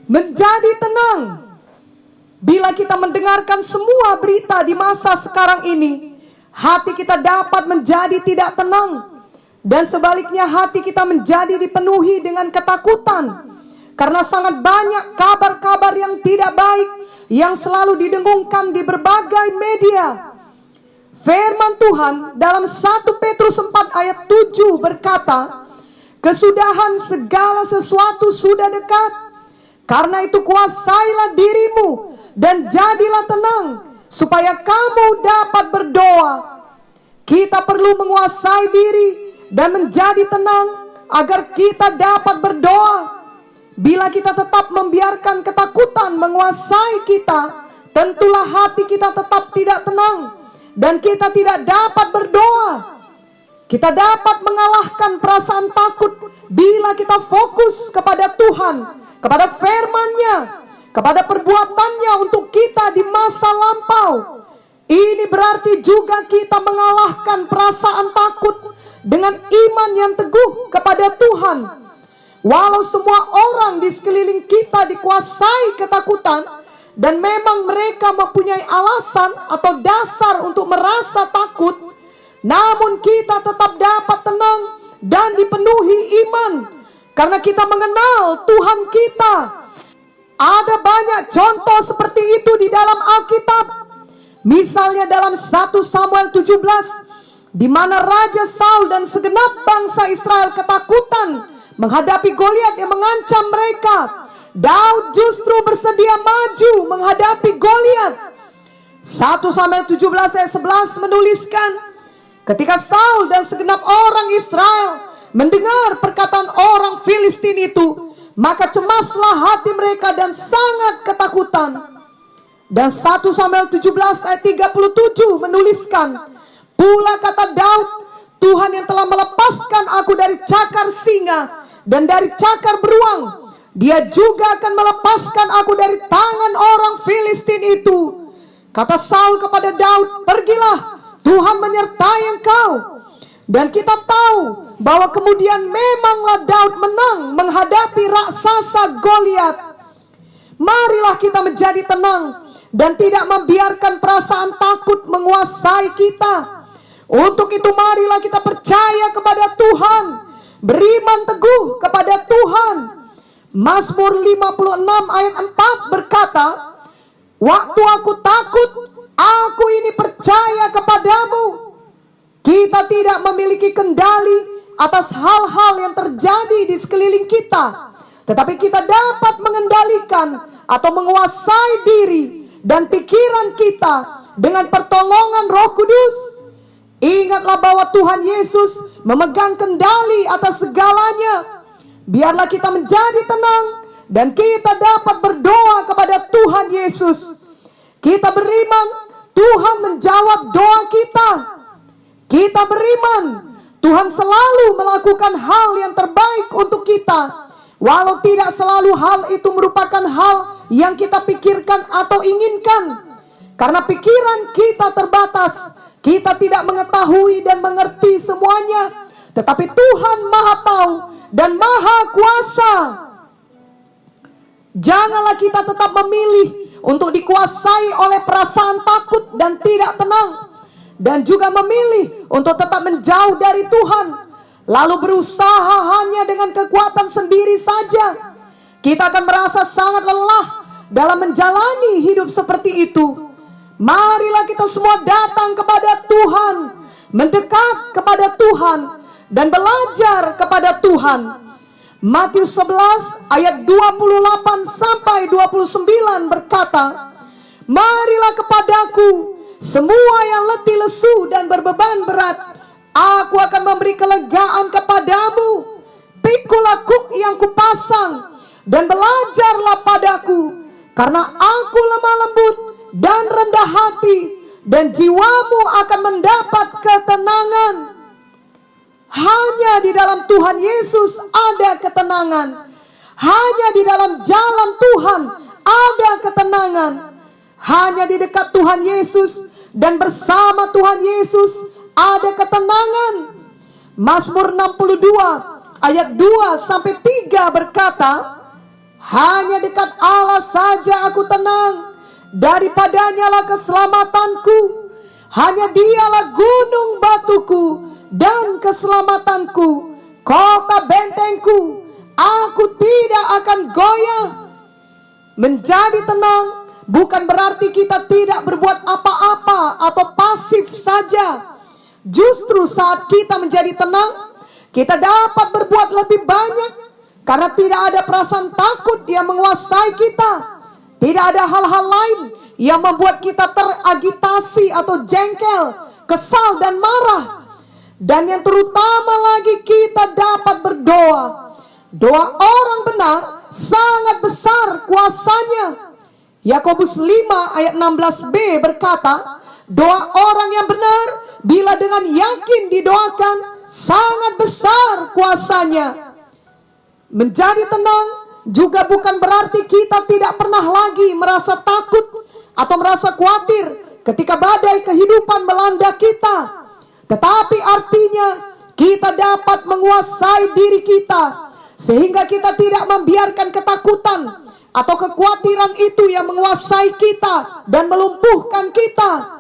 menjadi tenang. Bila kita mendengarkan semua berita di masa sekarang ini, hati kita dapat menjadi tidak tenang. Dan sebaliknya hati kita menjadi dipenuhi dengan ketakutan. Karena sangat banyak kabar-kabar yang tidak baik yang selalu didengungkan di berbagai media. Firman Tuhan dalam 1 Petrus 4 ayat 7 berkata, kesudahan segala sesuatu sudah dekat. Karena itu kuasailah dirimu dan jadilah tenang, supaya kamu dapat berdoa. Kita perlu menguasai diri dan menjadi tenang agar kita dapat berdoa. Bila kita tetap membiarkan ketakutan menguasai kita, tentulah hati kita tetap tidak tenang dan kita tidak dapat berdoa. Kita dapat mengalahkan perasaan takut bila kita fokus kepada Tuhan, kepada firman-Nya, kepada perbuatannya untuk kita di masa lampau. Ini berarti juga kita mengalahkan perasaan takut dengan iman yang teguh kepada Tuhan. Walau semua orang di sekeliling kita dikuasai ketakutan dan memang mereka mempunyai alasan atau dasar untuk merasa takut, namun kita tetap dapat tenang dan dipenuhi iman karena kita mengenal Tuhan kita. Ada banyak contoh seperti itu di dalam Alkitab. Misalnya dalam 1 Samuel 17, di mana Raja Saul dan segenap bangsa Israel ketakutan menghadapi Goliat yang mengancam mereka. Daud justru bersedia maju menghadapi Goliat. 1 Samuel 17 ayat 11 menuliskan, ketika Saul dan segenap orang Israel mendengar perkataan orang Filistin itu, maka cemaslah hati mereka dan sangat ketakutan. Dan 1 Samuel 17 ayat 37 menuliskan, pula kata Daud, Tuhan yang telah melepaskan aku dari cakar singa dan dari cakar beruang, Dia juga akan melepaskan aku dari tangan orang Filistin itu. Kata Saul kepada Daud, pergilah, Tuhan menyertai engkau. Dan kita tahu bahwa kemudian memanglah Daud menang menghadapi raksasa Goliat. Marilah kita menjadi tenang dan tidak membiarkan perasaan takut menguasai kita. Untuk itu marilah kita percaya kepada Tuhan, beriman teguh kepada Tuhan. Mazmur 56 ayat 4 berkata, waktu aku takut, aku ini percaya kepadamu. Kita tidak memiliki kendali atas hal-hal yang terjadi di sekeliling kita, tetapi kita dapat mengendalikan atau menguasai diri dan pikiran kita dengan pertolongan Roh Kudus. Ingatlah bahwa Tuhan Yesus memegang kendali atas segalanya. Biarlah kita menjadi tenang dan kita dapat berdoa kepada Tuhan Yesus. Kita beriman, Tuhan menjawab doa kita. Kita beriman, Tuhan selalu melakukan hal yang terbaik untuk kita. Walau tidak selalu hal itu merupakan hal yang kita pikirkan atau inginkan. Karena pikiran kita terbatas, kita tidak mengetahui dan mengerti semuanya. Tetapi Tuhan Maha Tahu dan Maha Kuasa. Janganlah kita tetap memilih untuk dikuasai oleh perasaan takut dan tidak tenang, dan juga memilih untuk tetap menjauh dari Tuhan, lalu berusaha hanya dengan kekuatan sendiri saja. Kita akan merasa sangat lelah dalam menjalani hidup seperti itu. Marilah kita semua datang kepada Tuhan, mendekat kepada Tuhan, dan belajar kepada Tuhan. Matius 11 ayat 28 sampai 29 berkata, marilah kepadaku semua yang letih lesu dan berbeban berat, aku akan memberi kelegaan kepadamu. Pikulah kuk yang kupasang dan belajarlah padaku, karena aku lemah lembut dan rendah hati, dan jiwamu akan mendapat ketenangan. Hanya di dalam Tuhan Yesus ada ketenangan. Hanya di dalam jalan Tuhan ada ketenangan. Hanya di dekat Tuhan Yesus dan bersama Tuhan Yesus ada ketenangan. Mazmur 62 ayat 2 sampai 3 berkata, Hanya dekat Allah saja aku tenang, daripadanya lah keselamatanku. Hanya dialah gunung batuku dan keselamatanku, kota bentengku. Aku tidak akan goyah. Menjadi tenang bukan berarti kita tidak berbuat apa-apa atau pasif saja. Justru saat kita menjadi tenang, kita dapat berbuat lebih banyak, karena tidak ada perasaan takut yang menguasai kita. Tidak ada hal-hal lain yang membuat kita teragitasi atau jengkel, kesal dan marah. Dan yang terutama lagi, kita dapat berdoa. Doa orang benar sangat besar kuasanya. Yakobus 5 ayat 16b berkata, doa orang yang benar bila dengan yakin didoakan sangat besar kuasanya. Menjadi tenang juga bukan berarti kita tidak pernah lagi merasa takut atau merasa khawatir ketika badai kehidupan melanda kita. Tetapi artinya kita dapat menguasai diri kita, sehingga kita tidak membiarkan ketakutan atau kekhawatiran itu yang menguasai kita dan melumpuhkan kita.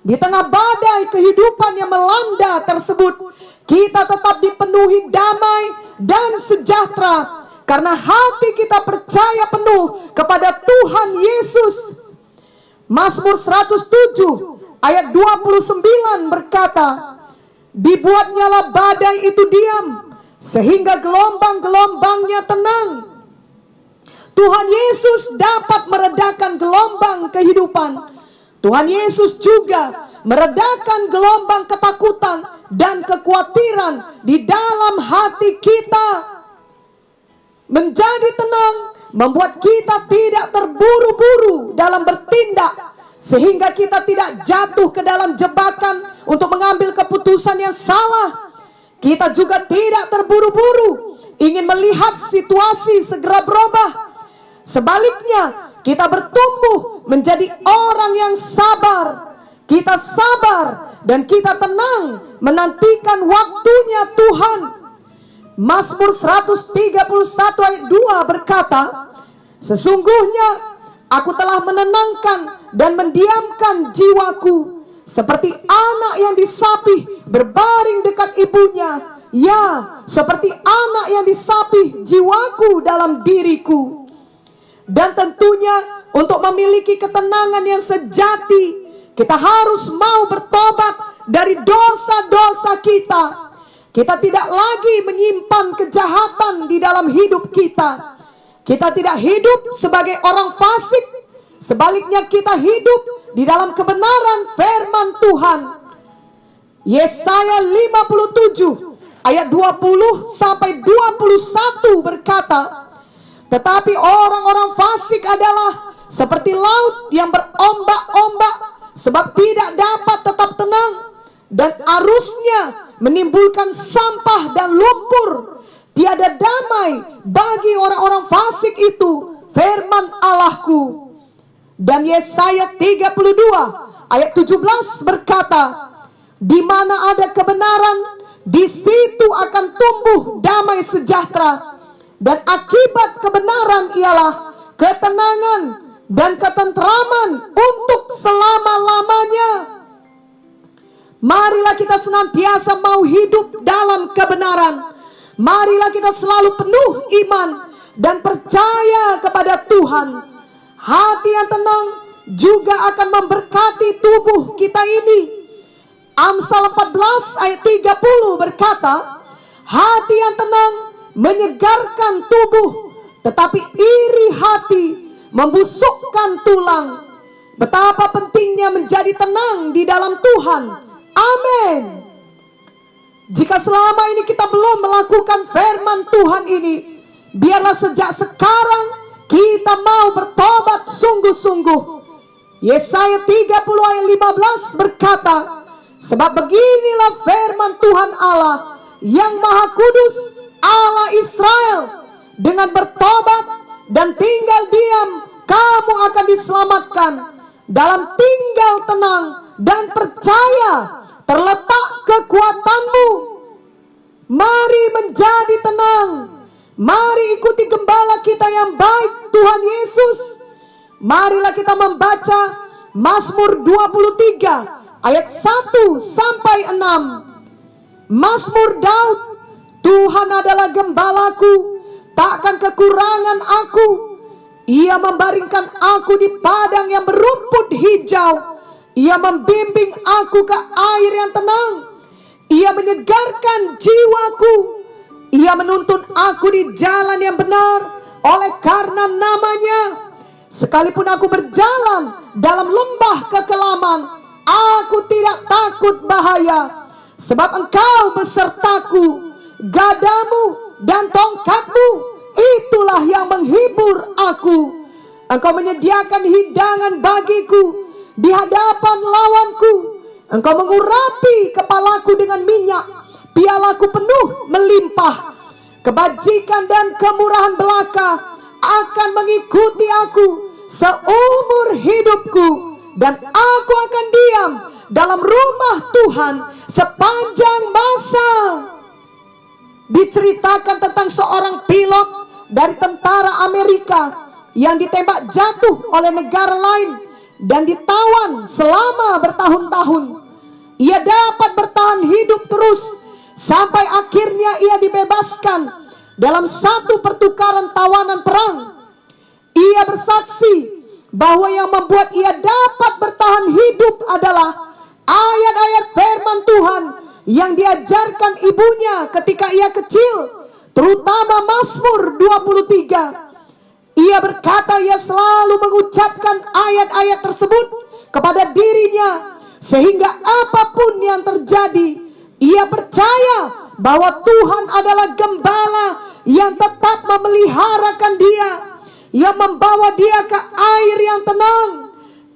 Di tengah badai kehidupan yang melanda tersebut, kita tetap dipenuhi damai dan sejahtera, karena hati kita percaya penuh kepada Tuhan Yesus. Mazmur 107 ayat 29 berkata, dibuatnyalah badai itu diam, sehingga gelombang-gelombangnya tenang. Tuhan Yesus dapat meredakan gelombang kehidupan. Tuhan Yesus juga meredakan gelombang ketakutan dan kekhawatiran di dalam hati kita. Menjadi tenang membuat kita tidak terburu-buru dalam bertindak, sehingga kita tidak jatuh ke dalam jebakan untuk mengambil keputusan yang salah. Kita juga tidak terburu-buru ingin melihat situasi segera berubah. Sebaliknya, kita bertumbuh menjadi orang yang sabar. Kita sabar dan kita tenang menantikan waktunya Tuhan. Mazmur 131 ayat 2 berkata, sesungguhnya aku telah menenangkan dan mendiamkan jiwaku, seperti anak yang disapih berbaring dekat ibunya. Ya, seperti anak yang disapih jiwaku dalam diriku. Dan tentunya untuk memiliki ketenangan yang sejati, kita harus mau bertobat dari dosa-dosa kita. Kita tidak lagi menyimpan kejahatan di dalam hidup kita. Kita tidak hidup sebagai orang fasik. Sebaliknya kita hidup di dalam kebenaran firman Tuhan. Yesaya 57 ayat 20 sampai 21 berkata, tetapi orang-orang fasik adalah seperti laut yang berombak-ombak, sebab tidak dapat tetap tenang, dan arusnya menimbulkan sampah dan lumpur. Tiada damai bagi orang-orang fasik itu, firman Allahku. Dan Yesaya 32 ayat 17 berkata, di mana ada kebenaran, di situ akan tumbuh damai sejahtera. Dan akibat kebenaran ialah ketenangan dan ketentraman untuk selama-lamanya. Marilah kita senantiasa mau hidup dalam kebenaran. Marilah kita selalu penuh iman dan percaya kepada Tuhan. Hati yang tenang juga akan memberkati tubuh kita ini. Amsal 14 ayat 30 berkata, hati yang tenang menyegarkan tubuh, tetapi iri hati membusukkan tulang. Betapa pentingnya menjadi tenang di dalam Tuhan. Amin. Jika selama ini kita belum melakukan firman Tuhan ini, biarlah sejak sekarang kita mau bertobat sungguh-sungguh. Yesaya 30 ayat 15 berkata, sebab beginilah firman Tuhan Allah yang Maha Kudus, Allah Israel, dengan bertobat dan tinggal diam, kamu akan diselamatkan. Dalam tinggal tenang dan percaya terletak kekuatanmu. Mari menjadi tenang. Mari ikuti gembala kita yang baik, Tuhan Yesus. Marilah kita membaca Mazmur 23 ayat 1 sampai 6. Mazmur Daud, Tuhan adalah gembalaku, takkan kekurangan aku. Ia membaringkan aku di padang yang berumput hijau. Ia membimbing aku ke air yang tenang. Ia menyegarkan jiwaku. Ia menuntun aku di jalan yang benar oleh karena namanya. Sekalipun aku berjalan dalam lembah kekelaman, aku tidak takut bahaya. Sebab Engkau besertaku, gadamu dan tongkatmu, itulah yang menghibur aku. Engkau menyediakan hidangan bagiku di hadapan lawanku. Engkau mengurapi kepalaku dengan minyak, pialaku penuh melimpah. Kebajikan dan kemurahan belaka akan mengikuti aku seumur hidupku, dan aku akan diam dalam rumah Tuhan sepanjang masa. Diceritakan tentang seorang pilot dari tentara Amerika yang ditembak jatuh oleh negara lain dan ditawan selama bertahun-tahun. Ia dapat bertahan hidup terus sampai akhirnya ia dibebaskan dalam satu pertukaran tawanan perang. Ia bersaksi bahwa yang membuat ia dapat bertahan hidup adalah ayat-ayat firman Tuhan yang diajarkan ibunya ketika ia kecil, terutama Mazmur 23. Ia berkata ia selalu mengucapkan ayat-ayat tersebut kepada dirinya, sehingga apapun yang terjadi, ia percaya bahwa Tuhan adalah gembala yang tetap memeliharakan dia, yang membawa dia ke air yang tenang.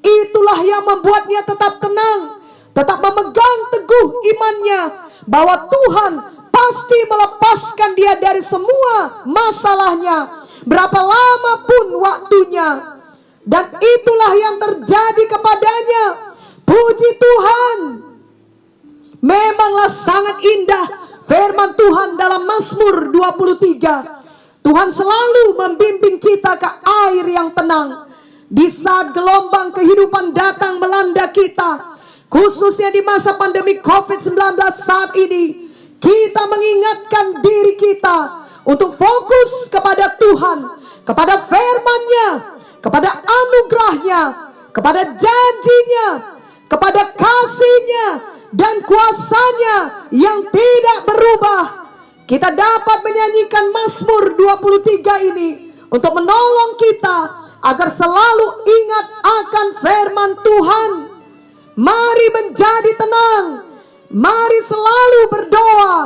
Itulah yang membuatnya tetap tenang, tetap memegang teguh imannya bahwa Tuhan pasti melepaskan dia dari semua masalahnya, berapa lama pun waktunya. Dan itulah yang terjadi kepadanya. Puji Tuhan. Memanglah sangat indah firman Tuhan dalam Mazmur 23. Tuhan selalu membimbing kita ke air yang tenang. Di saat gelombang kehidupan datang melanda kita, khususnya di masa pandemi COVID-19 saat ini, kita mengingatkan diri kita untuk fokus kepada Tuhan, kepada firman-Nya, kepada anugerah-Nya, kepada janji-Nya, kepada kasih-Nya dan kuasa-Nya yang tidak berubah. Kita dapat menyanyikan Mazmur 23 ini untuk menolong kita agar selalu ingat akan firman Tuhan. Mari menjadi tenang, mari selalu berdoa,